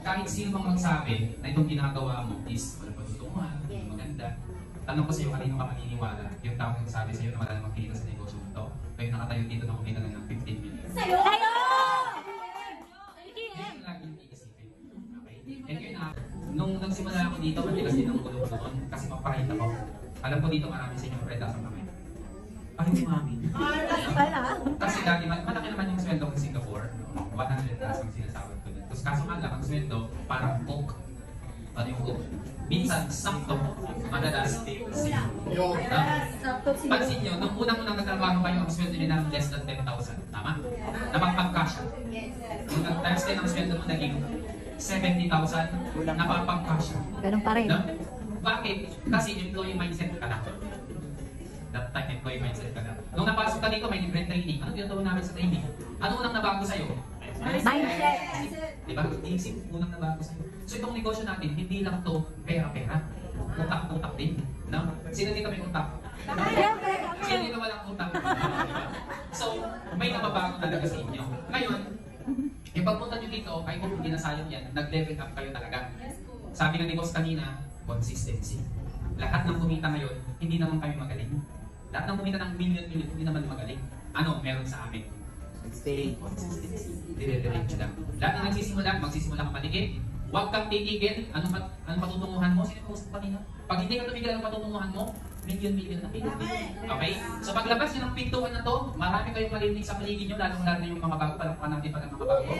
kahit sino mang magsabi na itong ginagawa mo is walang patutunguhan, maganda. Tanong ko sa iyo, kanino ka maniniwala? Yung tao nagsabi sa iyo na wala namang kita sa negosyo ito. Kayo nakatayo dito na kumita lang ng 15 million. Sa'yo! Yun lagi yung iisipin. Okay? And yun na, nung nagsimula ako dito, matigas din ang gulong doon kasi papakita ko. Alam ko dito marami sa inyo preda sa kamay. Ay, hindi mami. Kasi dati, malaki naman yung sweldo ko sa Singapore. 100 plus ang sinasabot ko dun. Tapos kaso nga lang, ang sweldo, parang cook. Ano yung cook? Minsan, sakto, madalas, zero. Pansin nyo, nung unang-unang nagtrabaho kayo, ang sweldo nyo na less than 10,000. Tama? Napapag-cash. Kung nag-times 10 ang sweldo mo, naging 70,000, napapag-cash. Ganun pa rin. No? Bakit? Kasi employee mindset ka na. That time, employee mindset ka na. Nung napasok ka dito, may libreng training. Ano ginagawa namin sa training? Ano unang nabago sa'yo? Mindset! Diba? Iisip unang nabago sa'yo. So itong negosyo natin, hindi lang to pera-pera. Utak-utak din. No? Sino dito may utak? Sino dito walang utak? So, may nababago talaga sa inyo. Ngayon, yung pagpunta nyo dito, kahit kung hindi nasayang yan, nag-level up kayo talaga. Sabi nga ni boss kanina, consistency. Lahat ng kumita ngayon, hindi naman kami magaling. Lahat ng kumita ng million-million, hindi naman magaling. Ano meron sa amin? Stay consistency. Dire-diretso lang. Lahat na magsisimula kang paligid. Huwag kang titigil. Ano patutunguhan mo? Sino yung post kanina? Pag hindi ka tumigil ang patutunguhan mo, million-million na kayo. Okay? So paglabas nyo ng pintuan na to, marami kayong marinig sa paligid nyo, lalong-lalo na yung mga bago. Palakpan natin pag ang mga bago.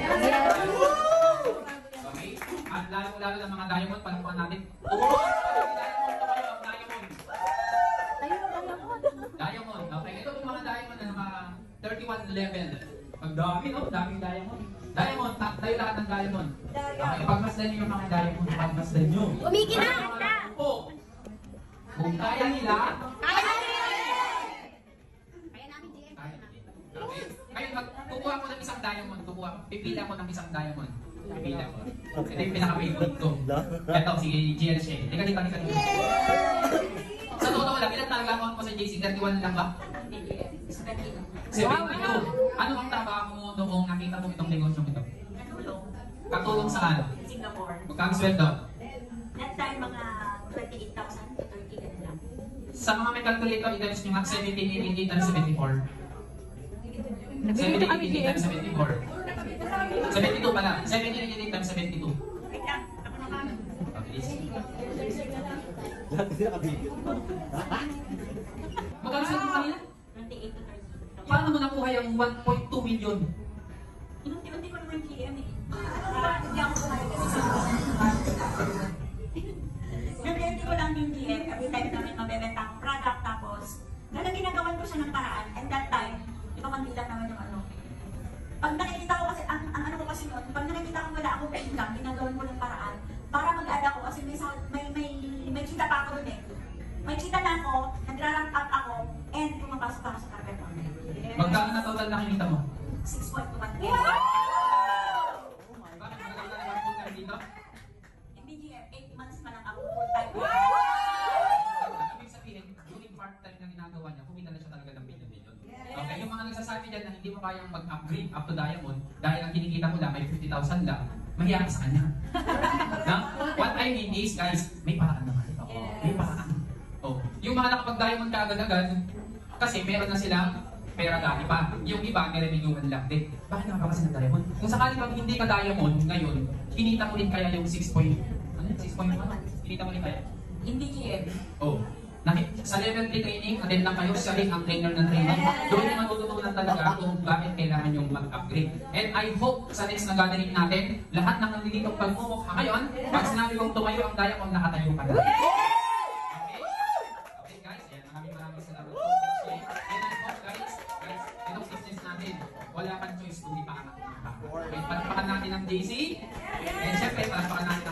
Okay? At lalong-lalo na mga diamond, palakpan natin. Diamond. Okay, ito yung mga diamond na mga 31 level. Ang dami, no? Daming diamond. Diamond, tayo lahat ng diamond. Okay, pagmasdan nyo yung mga diamond, pagmasdan nyo. Umiki na! Kung kaya nila, Kaya namin, GM. okay. Ngayon, kukuha ko ng isang diamond. Pipila ko ng isang diamond. Pipila ko. Ito yung pinaka-favorite ko. Ito, si GLC. Tika. Sa totoo lang, ilan talaga account mo sa JC? 31 lang ba? 72. Ano ang trabaho mo noong nakita mo itong negosyo ito? Katulong saan? Singapore. Magkang sweldo? That time, mga 28,000 to 30 ganun lang. Sa mga may calculator, i-times nyo nga 17, 88 times 74. 17, 88 times 74. 72 pala. 17, 88 times 72. Wait lang, ako naman. Mabilis. Lahat kasi nakabigil. Magkano sweldo mo kanina? 28 to 30. Paano mo nakuha yung 1.2 million? Inunti-unti ko naman GM eh. Hindi ako kumain kasi sa Inunti-unti ko lang yung GM. Every time namin mabebenta ang product. Tapos, ginagawan ko siya ng paraan. And that time, di ba kandila naman yung ano. Pag nakikita ko kasi, ang ano ko kasi noon, pag nakikita ko wala akong income, ginagawan ko ng paraan para mag-add ako kasi may kita pa ako dun eh. May kita na ako, nagra-rank up ako, and pumapasok ako sa target ko. Magkano na total na kinita mo? 6.1 Bakit magkano na naman full time dito? Hindi GM, 8 months pa lang ako full-time. Ibig sabihin, during part-time na ginagawa niya, kumita na siya talaga ng million-million. Okay, yung mga nagsasabi dyan na hindi mo kayang mag-upgrade up to diamond dahil ang kinikita mo lang may 50,000 lang, mahiya ka sa kanya. No? What I mean is, guys, may paraan naman. May paraan. Oh, yung mga nakapag-diamond ka agad-agad, kasi meron na silang pera dati pa. Yung iba, may revenuean lang din. Bakit nga ba kasi ng-diamond? Kung sakali bang hindi ka diamond ngayon, kinita mo rin kaya yung 6.1? Kinita mo rin kaya? Hindi GM. Oh, sa level 3 training, attend lang kayo, siya rin ang trainer ng training. Doon yung matututunan talaga kung bakit kailangan yung mag-upgrade. And I hope sa next na gathering natin, lahat ng nanditong pagmumukha ngayon, pag sinabi kong tumayo ang diamond, nakatayo ka na. Okay guys, ayan, maraming salamat po. And I hope guys, itong business natin, wala kang choice kundi paangat. Okay, palakpakan natin ang JC. And syempre, palakpakan natin